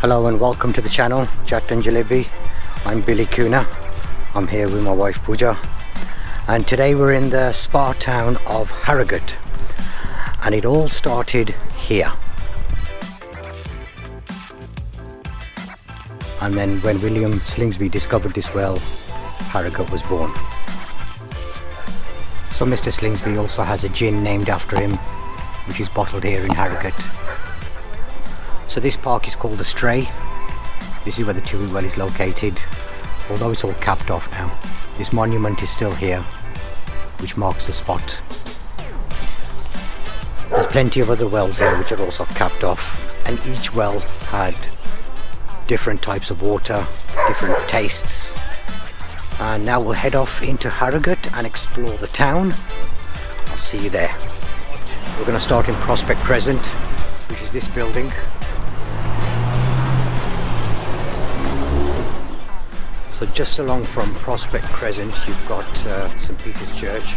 Hello and welcome to the channel, Chat and Jalebi. I'm Billy Kuna. I'm here with my wife Pooja, and today we're in the spa town of Harrogate, and it all started here. And then when William Slingsby discovered this well, Harrogate was born. So Mr. Slingsby also has a gin named after him, which is bottled here in Harrogate. So this park is called the Stray. This is where the TEWIT Well is located, although it's all capped off now. This monument is still here, which marks the spot. There's plenty of other wells here which are also capped off, and each well had different types of water, different tastes. And now we'll head off into Harrogate and explore the town. I'll see you there. We're going to start in Prospect Crescent, which is this building. So just along from Prospect Crescent you've got St Peter's Church,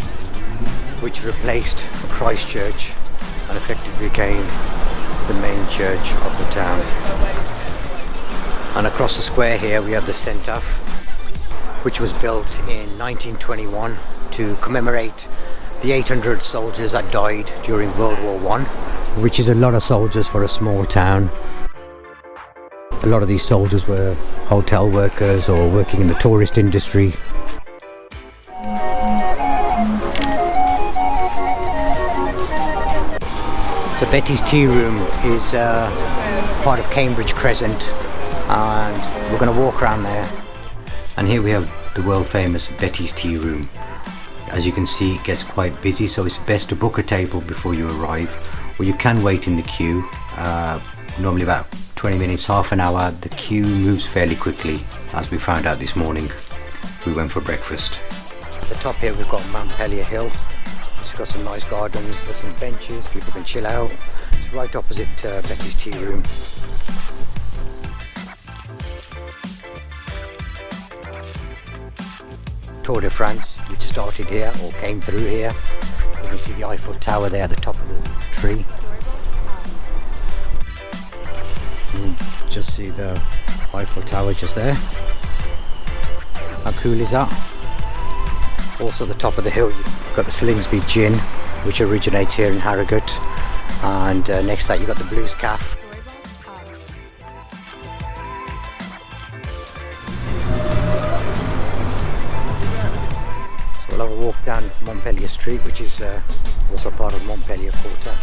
which replaced Christ Church and effectively became the main church of the town. And across the square here we have the Cenotaph, which was built in 1921 to commemorate the 800 soldiers that died during World War I, which is a lot of soldiers for a small town. A lot of these soldiers were hotel workers or working in the tourist industry. So Betty's Tea Room is part of Cambridge Crescent, and we're going to walk around there. And here we have the world famous Betty's Tea Room. As you can see, it gets quite busy, so it's best to book a table before you arrive, or you can wait in the queue. Normally about 20 minutes, half an hour. The queue moves fairly quickly, as we found out this morning. We went for breakfast. At the top here we've got Montpellier Hill. It's got some nice gardens, there's some benches, people can chill out. It's right opposite Betty's Tea Room. Tour de France, which started here or came through here. You can see the Eiffel Tower there at the top of the tree. You just see the Eiffel Tower just there. How cool is that? Also the top of the hill you've got the Slingsby Gin, which originates here in Harrogate, and next to that you've got the Blues Cafe. So we'll have a walk down Montpellier Street, which is also part of Montpellier Quarter.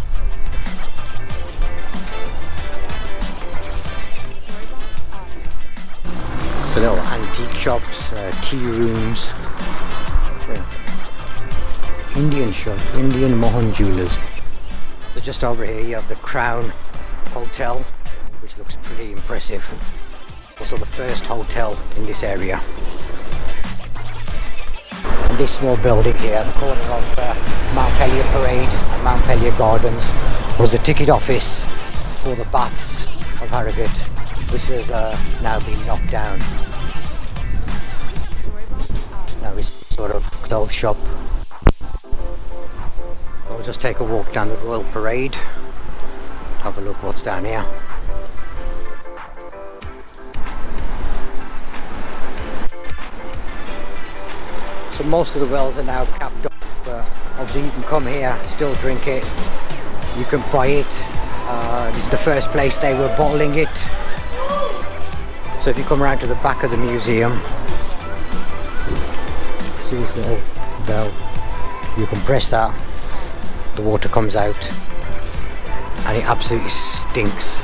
So little antique shops, tea rooms, Indian shop, Indian Mohan Jewelers. So just over here you have the Crown Hotel, which looks pretty impressive. Also the first hotel in this area. And this small building here at the corner of Montpellier Parade and Montpellier Gardens was the ticket office for the Baths of Harrogate, which has now been knocked down. Now it's sort of clothes shop. We'll just take a walk down the Royal Parade, have a look what's down here. So most of the wells are now capped off, but obviously you can come here, still drink it, you can buy it. This is the first place they were bottling it. So if you come around to the back of the museum, see this little bell, you can press that, the water comes out, and it absolutely stinks.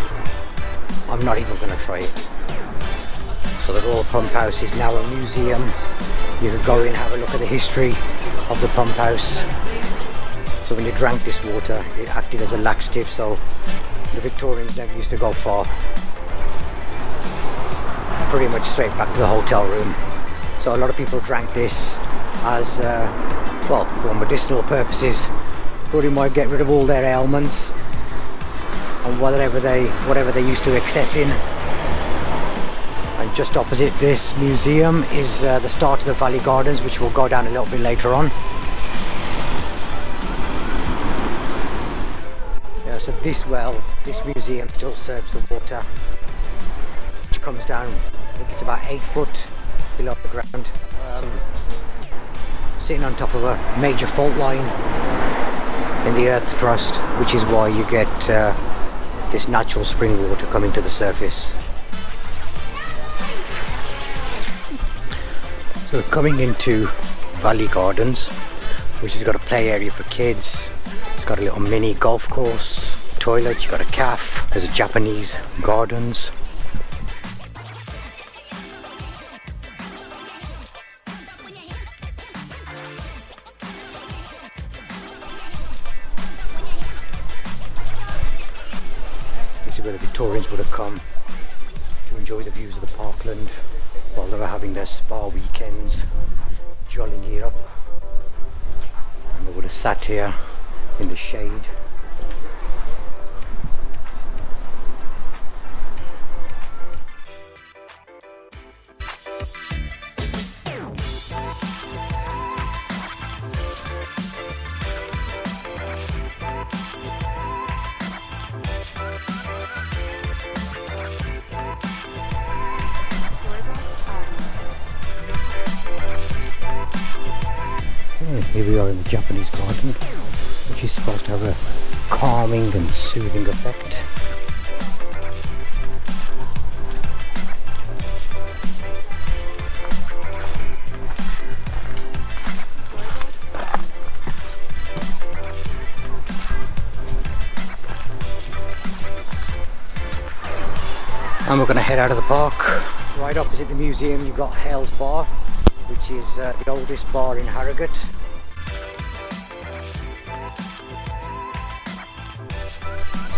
I'm not even going to try it. So the Royal Pump House is now a museum. You can go in and have a look at the history of the pump house. So when you drank this water, it acted as a laxative, so the Victorians never used to go far. Pretty much straight back to the hotel room. So a lot of people drank this as well, for medicinal purposes. Thought it might get rid of all their ailments and whatever they used to excess in. And just opposite this museum is the start of the Valley Gardens, which we'll go down a little bit later on. Yeah, so this museum still serves the water. comes down, I think it's about 8 foot below the ground. Sitting on top of a major fault line in the Earth's crust, which is why you get this natural spring water coming to the surface. So we're coming into Valley Gardens, which has got a play area for kids. It's got a little mini golf course, toilet, you've got a cafe, there's a Japanese gardens. This is where the Victorians would have come to enjoy the views of the parkland while they were having their spa weekends, jollying it up. And they would have sat here in the shade. Here we are in the Japanese garden, which is supposed to have a calming and soothing effect. And we're going to head out of the park. Right opposite the museum you've got Hale's Bar, which is the oldest bar in Harrogate.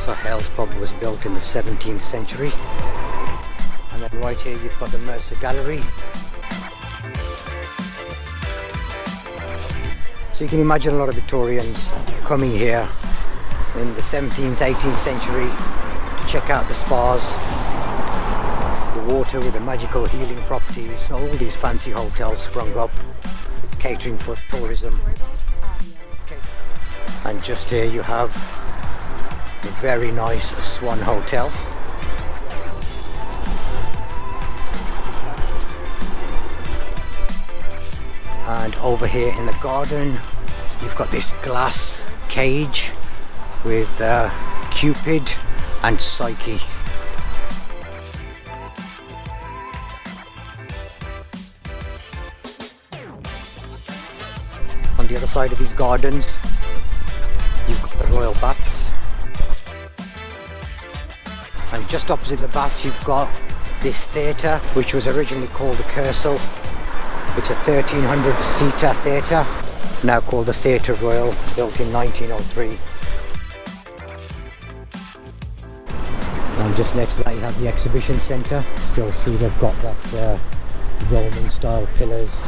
So Hale's pub was built in the 17th century. And then right here you've got the Mercer Gallery. So you can imagine a lot of Victorians coming here in the 17th, 18th century to check out the spas, the water with the magical healing properties. All these fancy hotels sprung up, catering for tourism. And just here you have a very nice Swan Hotel. And over here in the garden you've got this glass cage with Cupid and Psyche. On the other side of these gardens you've got the royal baths, and just opposite the baths you've got this theatre, which was originally called the Kersal. It's a 1300 seater theatre, now called the Theatre Royal, built in 1903. And just next to that you have the exhibition centre. Still see they've got that Roman style pillars.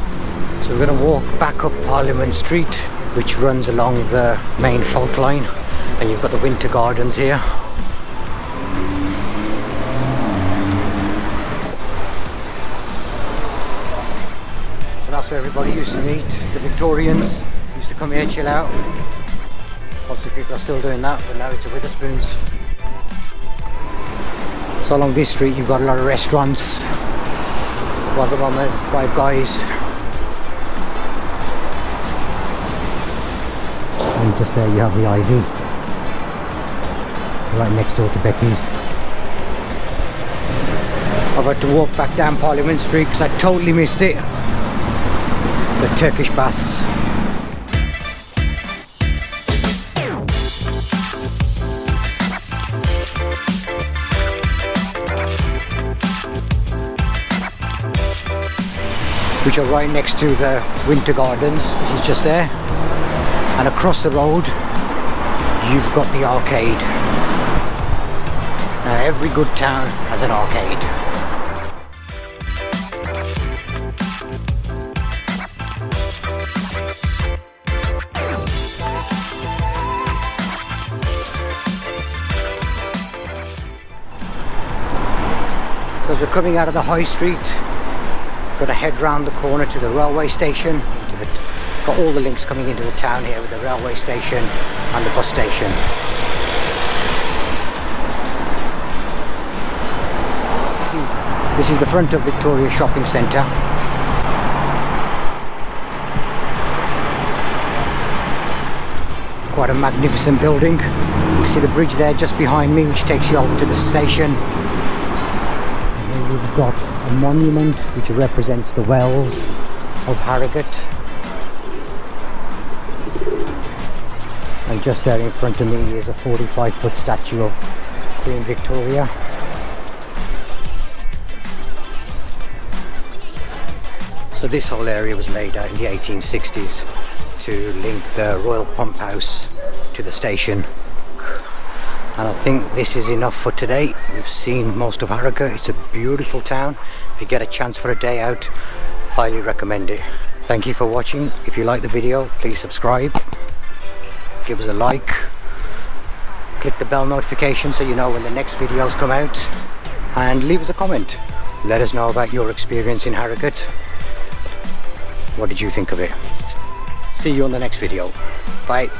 So we're going to walk back up Parliament Street, which runs along the main fault line, and you've got the Winter Gardens here. And that's where everybody used to meet. The Victorians used to come here, chill out. Obviously people are still doing that, but now it's a Witherspoons. So along this street you've got a lot of restaurants, Wagamama's, Five Guys. And just there you have the Ivy, right next door to Betty's. I've had to walk back down Parliament Street because I totally missed it. The Turkish baths. Which are right next to the Winter Gardens, which is just there. And across the road you've got the arcade. Now every good town has an arcade. As we're coming out of the high street, we're going to head round the corner to the railway station. Got all the links coming into the town here with the railway station and the bus station. This is This is the front of Victoria Shopping Centre. Quite a magnificent building. You can see the bridge there just behind me, which takes you over to the station. And here we've got a monument which represents the wells of Harrogate. And just there in front of me is a 45-foot statue of Queen Victoria. So this whole area was laid out in the 1860s to link the Royal Pump House to the station. And I think this is enough for today. We've seen most of Harrogate. It's a beautiful town. If you get a chance for a day out, highly recommend it. Thank you for watching. If you like the video, please subscribe. Give us a like, click the bell notification so you know when the next videos come out, and leave us a comment. Let us know about your experience in Harrogate. What did you think of it? See you on the next video. Bye.